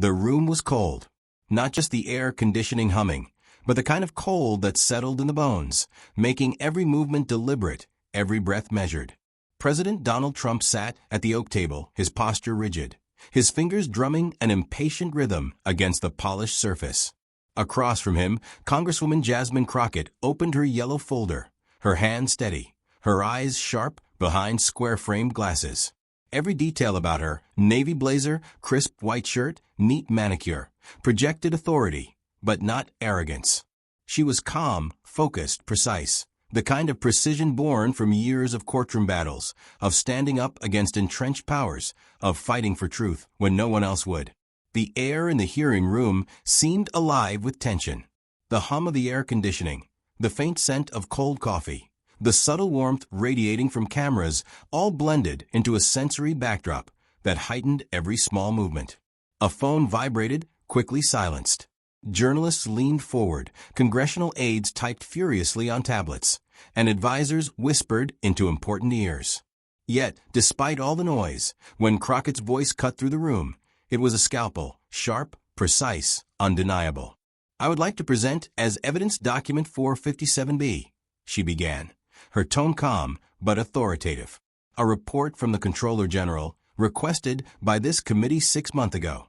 The room was cold. Not just the air conditioning humming, but the kind of cold that settled in the bones, making every movement deliberate, every breath measured. President Donald Trump sat at the oak table, his posture rigid, his fingers drumming an impatient rhythm against the polished surface. Across from him, Congresswoman Jasmine Crockett opened her yellow folder, her hand steady, her eyes sharp behind square-framed glasses. Every detail about her, navy blazer, crisp white shirt, neat manicure, projected authority, but not arrogance. She was calm, focused, precise, the kind of precision born from years of courtroom battles, of standing up against entrenched powers, of fighting for truth when no one else would. The air in the hearing room seemed alive with tension. The hum of the air conditioning, the faint scent of cold coffee, the subtle warmth radiating from cameras all blended into a sensory backdrop that heightened every small movement. A phone vibrated, quickly silenced. Journalists leaned forward, congressional aides typed furiously on tablets, and advisors whispered into important ears. Yet, despite all the noise, when Crockett's voice cut through the room, it was a scalpel, sharp, precise, undeniable. "I would like to present as evidence document 457B, she began, her tone calm but authoritative. "A report from the Comptroller General, requested by this committee 6 months ago."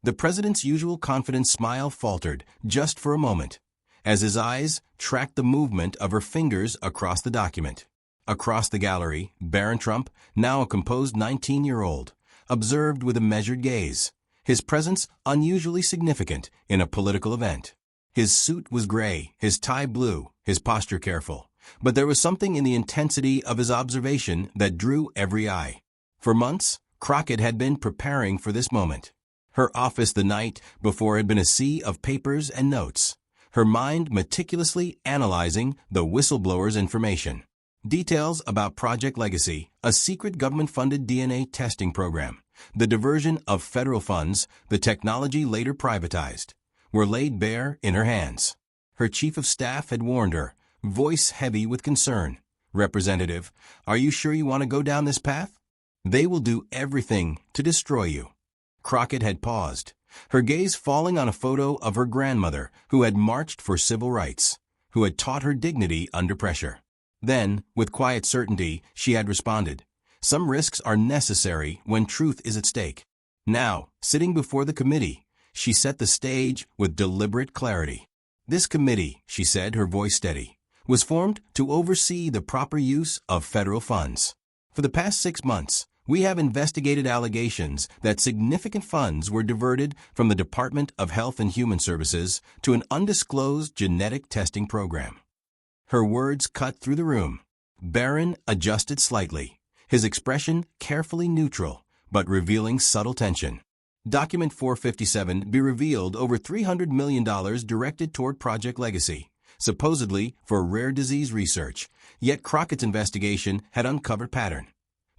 The president's usual confident smile faltered just for a moment, as his eyes tracked the movement of her fingers across the document. Across the gallery, Barron Trump, now a composed 19-year-old, observed with a measured gaze, his presence unusually significant in a political event. His suit was gray, his tie blue, his posture careful, but there was something in the intensity of his observation that drew every eye. For months, Crockett had been preparing for this moment. Her office the night before had been a sea of papers and notes, her mind meticulously analyzing the whistleblower's information. Details about Project Legacy, a secret government-funded DNA testing program, the diversion of federal funds, the technology later privatized, were laid bare in her hands. Her chief of staff had warned her, voice heavy with concern, "Representative, are you sure you want to go down this path? They will do everything to destroy you." Crockett had paused, her gaze falling on a photo of her grandmother who had marched for civil rights, who had taught her dignity under pressure. Then, with quiet certainty, she had responded, "Some risks are necessary when truth is at stake." Now, sitting before the committee, she set the stage with deliberate clarity. "This committee," she said, her voice steady, "was formed to oversee the proper use of federal funds. For the past 6 months, we have investigated allegations that significant funds were diverted from the Department of Health and Human Services to an undisclosed genetic testing program." Her words cut through the room. Barron adjusted slightly, his expression carefully neutral, but revealing subtle tension. Document 457 be revealed over $300 million directed toward Project Legacy, supposedly for rare disease research, yet Crockett's investigation had uncovered pattern.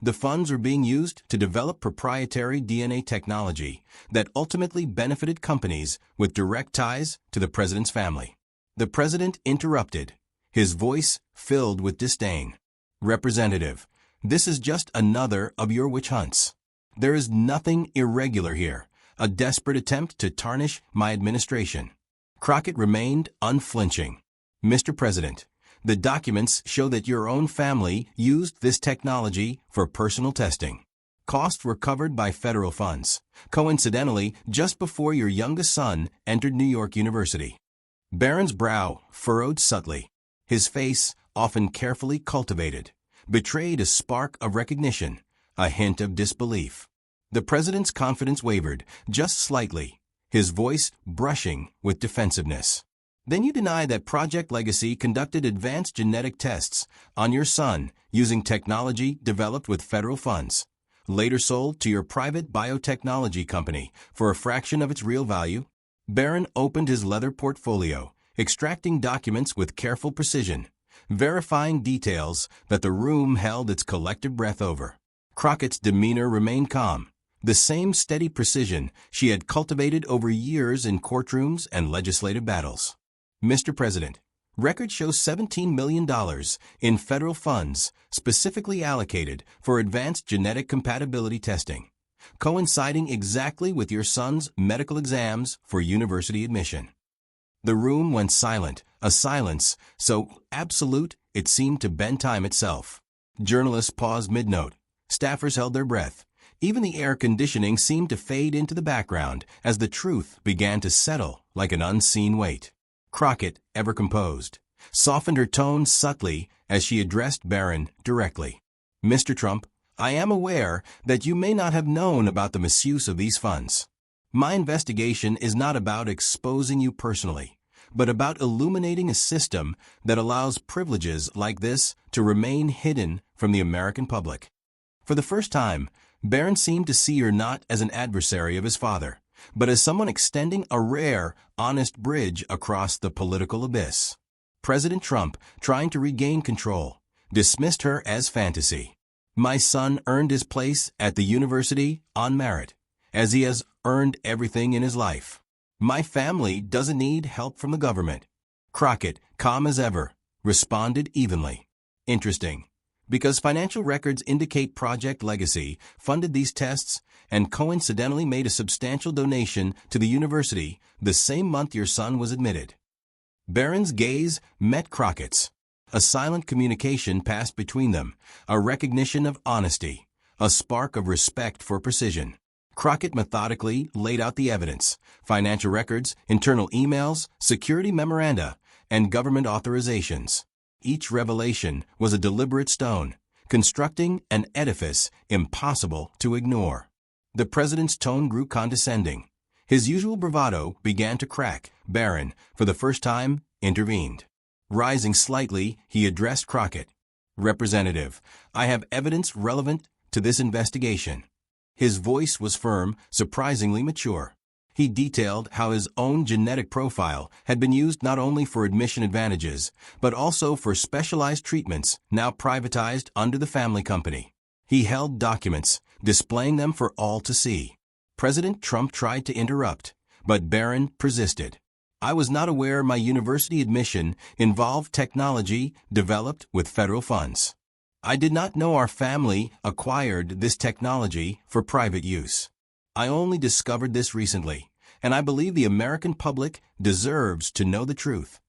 The funds were being used to develop proprietary DNA technology that ultimately benefited companies with direct ties to the president's family. The president interrupted, his voice filled with disdain. "Representative, this is just another of your witch hunts. There is nothing irregular here, a desperate attempt to tarnish my administration." Crockett remained unflinching. "Mr. President, the documents show that your own family used this technology for personal testing. Costs were covered by federal funds, coincidentally just before your youngest son entered New York University." Barron's brow furrowed subtly. His face, often carefully cultivated, betrayed a spark of recognition, a hint of disbelief. The president's confidence wavered, just slightly, his voice brushing with defensiveness. "Then you deny that Project Legacy conducted advanced genetic tests on your son using technology developed with federal funds, later sold to your private biotechnology company for a fraction of its real value?" Barron opened his leather portfolio, extracting documents with careful precision, verifying details that the room held its collective breath over. Crockett's demeanor remained calm, the same steady precision she had cultivated over years in courtrooms and legislative battles. "Mr. President, records show $17 million in federal funds specifically allocated for advanced genetic compatibility testing. coinciding exactly with your son's medical exams for university admission. The room went silent, a silence so absolute it seemed to bend time itself. Journalists paused mid-note. Staffers held their breath. Even the air conditioning seemed to fade into the background as the truth began to settle like an unseen weight. Crockett, ever composed, softened her tone subtly as she addressed Barron directly. "Mr. Trump, I am aware that you may not have known about the misuse of these funds. My investigation is not about exposing you personally, but about illuminating a system that allows privileges like this to remain hidden from the American public." For the first time, Barron seemed to see her not as an adversary of his father, but as someone extending a rare, honest bridge across the political abyss. President Trump, trying to regain control, dismissed her as fantasy. "My son earned his place at the university on merit, as he has earned everything in his life. My family doesn't need help from the government." Crockett, calm as ever, responded evenly. "Interesting, because financial records indicate Project Legacy funded these tests and coincidentally made a substantial donation to the university the same month your son was admitted." Barron's gaze met Crockett's. A silent communication passed between them, a recognition of honesty, a spark of respect for precision. Crockett methodically laid out the evidence: financial records, internal emails, security memoranda, and government authorizations. Each revelation was a deliberate stone, constructing an edifice impossible to ignore. The president's tone grew condescending. His usual bravado began to crack. Barron, for the first time, intervened. Rising slightly, he addressed Crockett. "Representative, I have evidence relevant to this investigation." His voice was firm, surprisingly mature. He detailed how his own genetic profile had been used not only for admission advantages, but also for specialized treatments now privatized under the family company. He held documents, displaying them for all to see. President Trump tried to interrupt, but Barron persisted. "I was not aware my university admission involved technology developed with federal funds. I did not know our family acquired this technology for private use. I only discovered this recently, and I believe the American public deserves to know the truth."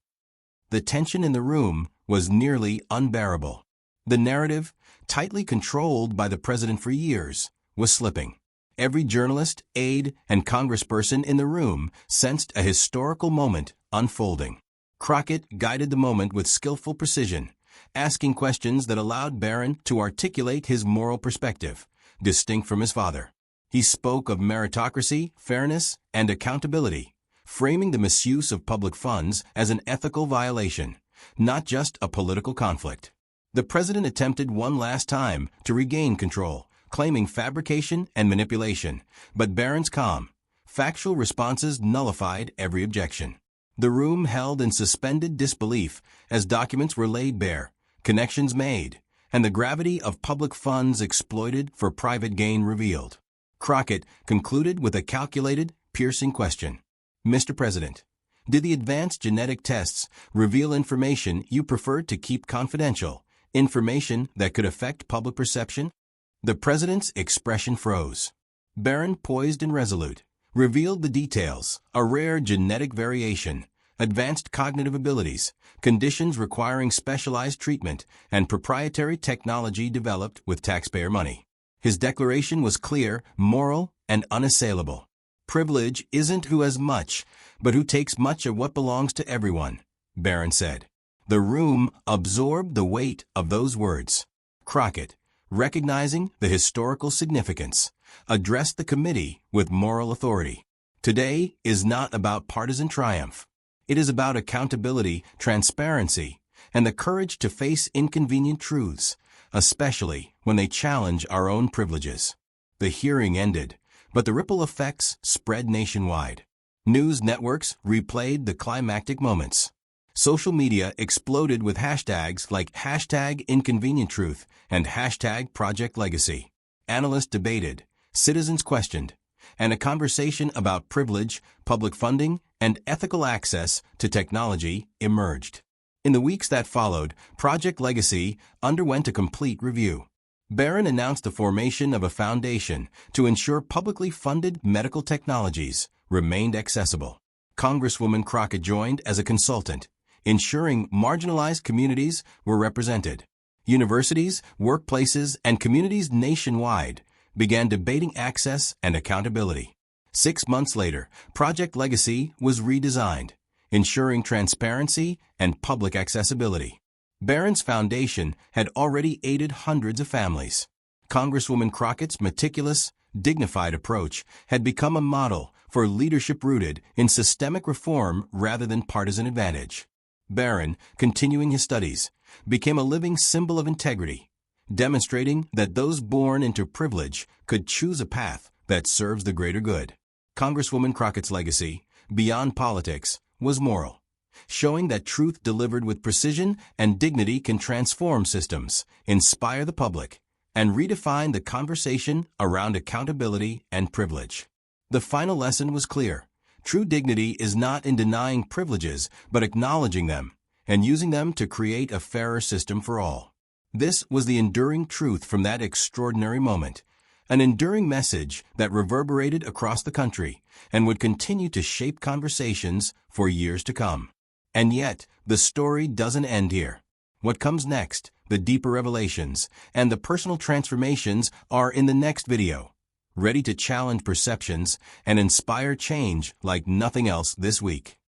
The tension in the room was nearly unbearable. The narrative, tightly controlled by the president for years, was slipping. Every journalist, aide, and congressperson in the room sensed a historical moment unfolding. Crockett guided the moment with skillful precision, asking questions that allowed Barron to articulate his moral perspective, distinct from his father. He spoke of meritocracy, fairness, and accountability, framing the misuse of public funds as an ethical violation, not just a political conflict. The president attempted one last time to regain control, claiming fabrication and manipulation, but Barron's calm, factual responses nullified every objection. The room held in suspended disbelief as documents were laid bare, connections made, and the gravity of public funds exploited for private gain revealed. Crockett concluded with a calculated, piercing question. "Mr. President, did the advanced genetic tests reveal information you preferred to keep confidential, information that could affect public perception?" The president's expression froze. Barron, poised and resolute, revealed the details: a rare genetic variation, advanced cognitive abilities, conditions requiring specialized treatment, and proprietary technology developed with taxpayer money. His declaration was clear, moral, and unassailable. "Privilege isn't who has much, but who takes much of what belongs to everyone," Barron said. The room absorbed the weight of those words. Crockett, recognizing the historical significance, addressed the committee with moral authority. "Today is not about partisan triumph. It is about accountability, transparency, and the courage to face inconvenient truths, especially when they challenge our own privileges." The hearing ended, but the ripple effects spread nationwide. News networks replayed the climactic moments. Social media exploded with hashtags like #InconvenientTruth and #ProjectLegacy. Analysts debated, citizens questioned, and a conversation about privilege, public funding, and ethical access to technology emerged. In the weeks that followed, Project Legacy underwent a complete review. Barron announced the formation of a foundation to ensure publicly funded medical technologies remained accessible. Congresswoman Crockett joined as a consultant, ensuring marginalized communities were represented. Universities, workplaces, and communities nationwide began debating access and accountability. 6 months later, Project Legacy was redesigned, ensuring transparency and public accessibility. Barron's foundation had already aided hundreds of families. Congresswoman Crockett's meticulous, dignified approach had become a model for leadership rooted in systemic reform rather than partisan advantage. Barron, continuing his studies, became a living symbol of integrity, demonstrating that those born into privilege could choose a path that serves the greater good. Congresswoman Crockett's legacy, beyond politics, was moral, showing that truth delivered with precision and dignity can transform systems, inspire the public, and redefine the conversation around accountability and privilege. The final lesson was clear. True dignity is not in denying privileges, but acknowledging them and using them to create a fairer system for all. This was the enduring truth from that extraordinary moment, an enduring message that reverberated across the country and would continue to shape conversations for years to come. And yet, the story doesn't end here. What comes next, the deeper revelations, and the personal transformations are in the next video, ready to challenge perceptions and inspire change like nothing else this week.